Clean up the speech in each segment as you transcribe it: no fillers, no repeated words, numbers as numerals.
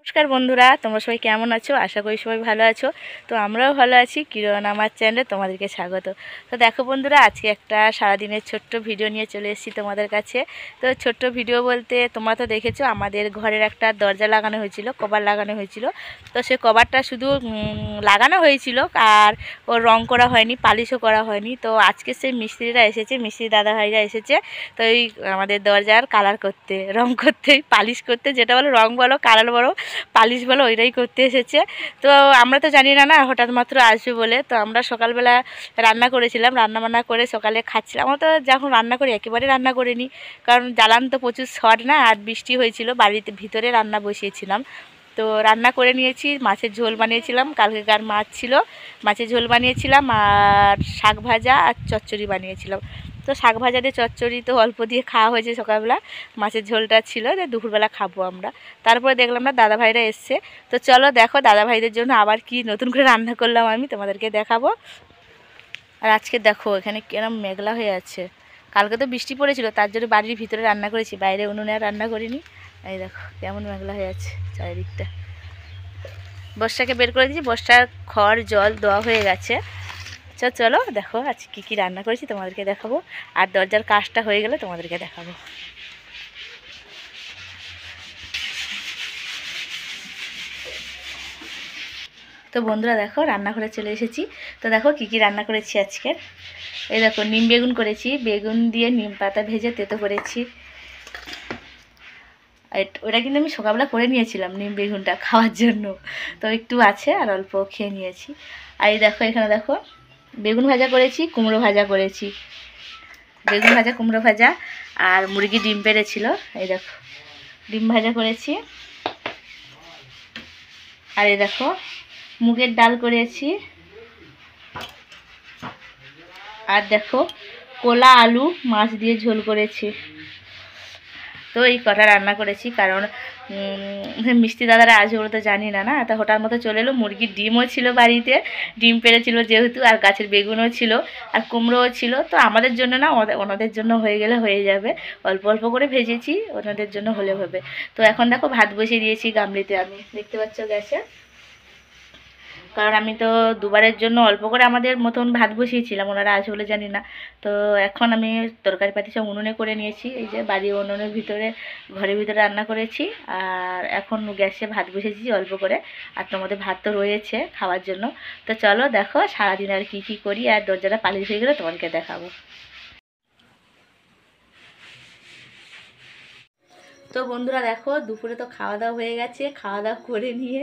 নমস্কার বন্ধুরা, তোমরা সবাই কেমন আছো? আশা করি সবাই ভালো আছো। তো আমরাও ভালো আছি। কিরণ আমার চ্যানেলে তোমাদেরকে স্বাগত। তো দেখো বন্ধুরা, আজকে একটা সারাদিনের ছোট্ট ভিডিও নিয়ে চলে এসেছি তোমাদের কাছে। তো ছোট্ট ভিডিও বলতে তোমরা তো দেখেছো আমাদের ঘরের একটা দরজা লাগানো হয়েছিল, কভার লাগানো হয়েছিল। তো সে কভারটা শুধু লাগানো হয়েছিল, আর ওর রং করা হয়নি, পালিশও করা হয়নি। তো আজকে সেই মিস্ত্রিরা এসেছে, মিস্ত্রি দাদা ভাইরা এসেছে। তো এই আমাদের দরজার কালার করতে, রং করতে, পালিশ করতে, যেটা বলো রং বলো কালার বলো পালিশ বলো, ওইটাই করতে এসেছে। তো আমরা তো জানি না না হঠাৎ মাত্র আসবে বলে। তো আমরা সকালবেলা রান্না করেছিলাম, রান্না বান্না করে সকালে খাচ্ছিলাম। আমরা তো যখন রান্না করি একেবারে রান্না করিনি, কারণ জ্বালান তো প্রচুর শর্ট না, আর বৃষ্টি হয়েছিল, বাড়িতে ভিতরে রান্না বসিয়েছিলাম। তো রান্না করে নিয়েছি, মাছের ঝোল বানিয়েছিলাম, কালকেকার মাছ ছিল, মাছের ঝোল বানিয়েছিলাম, আর শাক ভাজা আর চচ্চড়ি বানিয়েছিলাম। তো শাক ভাজা দিয়ে চচ্চড়ি তো অল্প দিয়ে খাওয়া হয়েছে সকালবেলা, মাছের ঝোলটা ছিল, যে দুপুরবেলা খাবো আমরা। তারপরে দেখলাম না দাদা ভাইরা এসছে। তো চলো দেখো দাদা ভাইদের জন্য আবার কি নতুন করে রান্না করলাম আমি তোমাদেরকে দেখাবো। আর আজকে দেখো এখানে কিরম মেঘলা হয়ে আছে। কালকে তো বৃষ্টি পড়েছিল, তার জন্য বাড়ির ভিতরে রান্না করেছি, বাইরে উনুনে আর রান্না করিনি। এই দেখো কেমন মেঘলা হয়ে আছে চারিদিকটা। বর্ষাকে বের করে দিয়েছি, বর্ষার খড় জল দেওয়া হয়ে গেছে। চলো দেখো আজকে কী কী রান্না করেছি তোমাদেরকে দেখাবো, আর দরজার কাজটা হয়ে গেলে তোমাদেরকে দেখাবো। তো বন্ধুরা দেখো রান্নাঘরে চলে এসেছি। তো দেখো কী কী রান্না করেছি আজকে। এই দেখো নিম বেগুন করেছি, বেগুন দিয়ে নিম পাতা ভেজে তেতো করেছি। ওটা কিন্তু আমি সকালবেলা করে নিয়েছিলাম নিম বেগুনটা খাওয়ার জন্য, তো একটু আছে আর অল্প খেয়ে নিয়েছি। আর এই দেখো এখানে দেখো বেগুন ভাজা করেছি, কুমড়ো ভাজা করেছি, বেগুন ভাজা কুমড়ো ভাজা, আর মুরগি ডিম পেড়েছিল, এই দেখো ডিম ভাজা করেছি। আর এই দেখো মুগের ডাল করেছি। আর দেখো কলা আলু মাছ দিয়ে ঝোল করেছি। তো এই কটা রান্না করেছি, কারণ মিষ্টি দাদারা আসবে বলে তো জানি না, না তো হঠাৎ মতো চলে এলো। মুরগির ডিমও ছিল বাড়িতে, ডিম পেড়েছিল যেহেতু, আর গাছের বেগুনও ছিল, আর কুমড়োও ছিল। তো আমাদের জন্য না, ওনাদের জন্য হয়ে গেলে হয়ে যাবে। অল্প অল্প করে ভেজেছি, ওনাদের জন্য হলে হবে। তো এখন দেখো ভাত বসিয়ে দিয়েছি গামলিতে, আমি দেখতে পাচ্ছ গ্যাসে, কারণ আমি তো দুবারের জন্য অল্প করে আমাদের মতন ভাত বসিয়েছিলাম, ওনারা আসবে বলে জানি না। তো এখন আমি তরকারি পাতি সব উনুনে করে নিয়েছি, এই যে বাড়ি উনুনের ভিতরে ঘরের ভিতরে রান্না করেছি, আর এখন গ্যাসে ভাত বসিয়েছি অল্প করে। আর তোমাদের ভাত তো রয়েছে খাওয়ার জন্য। তো চলো দেখো সারাদিন আর কি কি করি, আর দরজাটা পালিশ হয়ে গেলে তোমাদেরকে দেখাবো। তো বন্ধুরা দেখো দুপুরে তো খাওয়া দাওয়া হয়ে গেছে, খাওয়া দাওয়া করে নিয়ে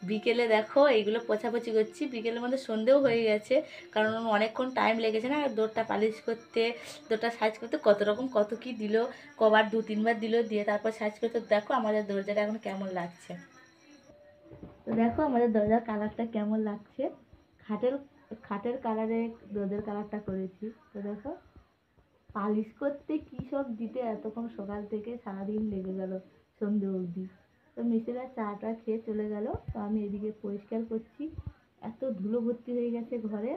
বিকেলে দেখো এইগুলো পোছাপোছি করছি। বিকেলের মধ্যে সন্ধেও হয়ে গেছে, কারণ অনেকক্ষণ টাইম লেগেছে না ডোরটা পালিশ করতে, ডোরটা সাইজ করতে, কত রকম কত কি দিল, কবার 2-3 বার দিল, দিয়ে তারপর সাইজ করতে। দেখো আমাদের দরজাটা এখন কেমন লাগছে। তো দেখো আমাদের দরজার কালারটা কেমন লাগছে। খাটের খাটের কালারে দরজার কালারটা করেছি। তো দেখো পালিশ করতে কী সব দিতে এতক্ষণ সকাল থেকে সারাদিন লেগে গেল সন্ধে অবধি। তো মিস্ত্রিরা চাটা খেয়ে চলে গেল, তো আমি এদিকে পরিষ্কার করছি। এত ধুলো ভর্তি হয়ে গেছে ঘরে।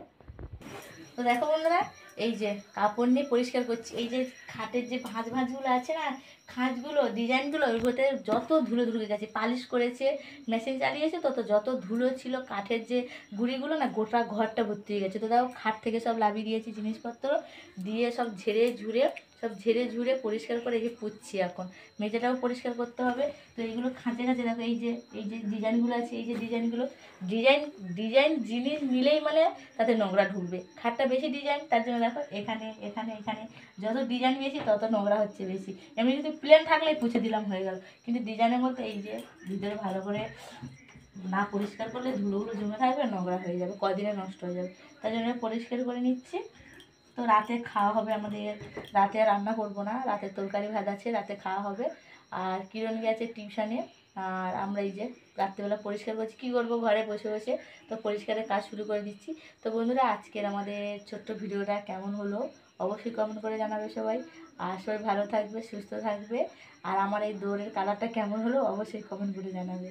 তো দেখো বন্ধুরা এই যে কাপড় নিয়ে পরিষ্কার করছি। এই যে খাটের যে ভাঁজগুলো আছে না, খাঁজগুলো ডিজাইনগুলো, ওর ভেতরে যত ধুলো ঢুকে গেছে, পালিশ করেছে মেশিন চালিয়েছে, তত যত ধুলো ছিল কাঠের যে গুঁড়িগুলো না, গোটা ঘরটা ভর্তি হয়ে গেছে। তো দেখো খাট থেকে সব লাভিয়ে দিয়েছি জিনিসপত্র, দিয়ে সব ঝেড়ে ঝুড়ে পরিষ্কার করে এই যে পুচ্ছি। এখন মেঝেটাও পরিষ্কার করতে হবে। তো এইগুলো খাঁচে খাঁচে দেখো এই যে ডিজাইনগুলো আছে, এই যে ডিজাইনগুলো, ডিজাইন জিনিস নিলেই মানে তাতে নোংরা ঢুকবে। খাটটা বেশি ডিজাইন, তার জন্য দেখো এখানে এখানে এখানে যত ডিজাইন বেশি তত নোংরা হচ্ছে বেশি। এমনি যদি প্লেন থাকলে পুছে দিলাম হয়ে গেল, কিন্তু ডিজাইনের মধ্যে এই যে ভিতরে ভালো করে না পরিষ্কার করলে ধুলোগুলো জমে থাকবে, নোংরা হয়ে যাবে, কদিনে নষ্ট হয়ে যাবে। তাই জন্য পরিষ্কার করে নিচ্ছি। তো রাতে খাওয়া হবে আমাদের, রাতে আর রান্না করবো না, রাতে তরকারি ভাত আছে, রাতে খাওয়া হবে। আর কিরণ গেছে টিউশনে, আর আমরা এই যে রাত্রিবেলা পরিষ্কার করছি, কী করবো ঘরে বসে বসে, তো পরিষ্কারের কাজ শুরু করে দিচ্ছি। তো বন্ধুরা আজকের আমাদের ছোট্ট ভিডিওটা কেমন হলো অবশ্যই কমেন্ট করে জানাবে সবাই। আর সবাই ভালো থাকবে, সুস্থ থাকবে। আর আমার এই দৌড়ের কালারটা কেমন হলো অবশ্যই কমেন্ট করে জানাবে।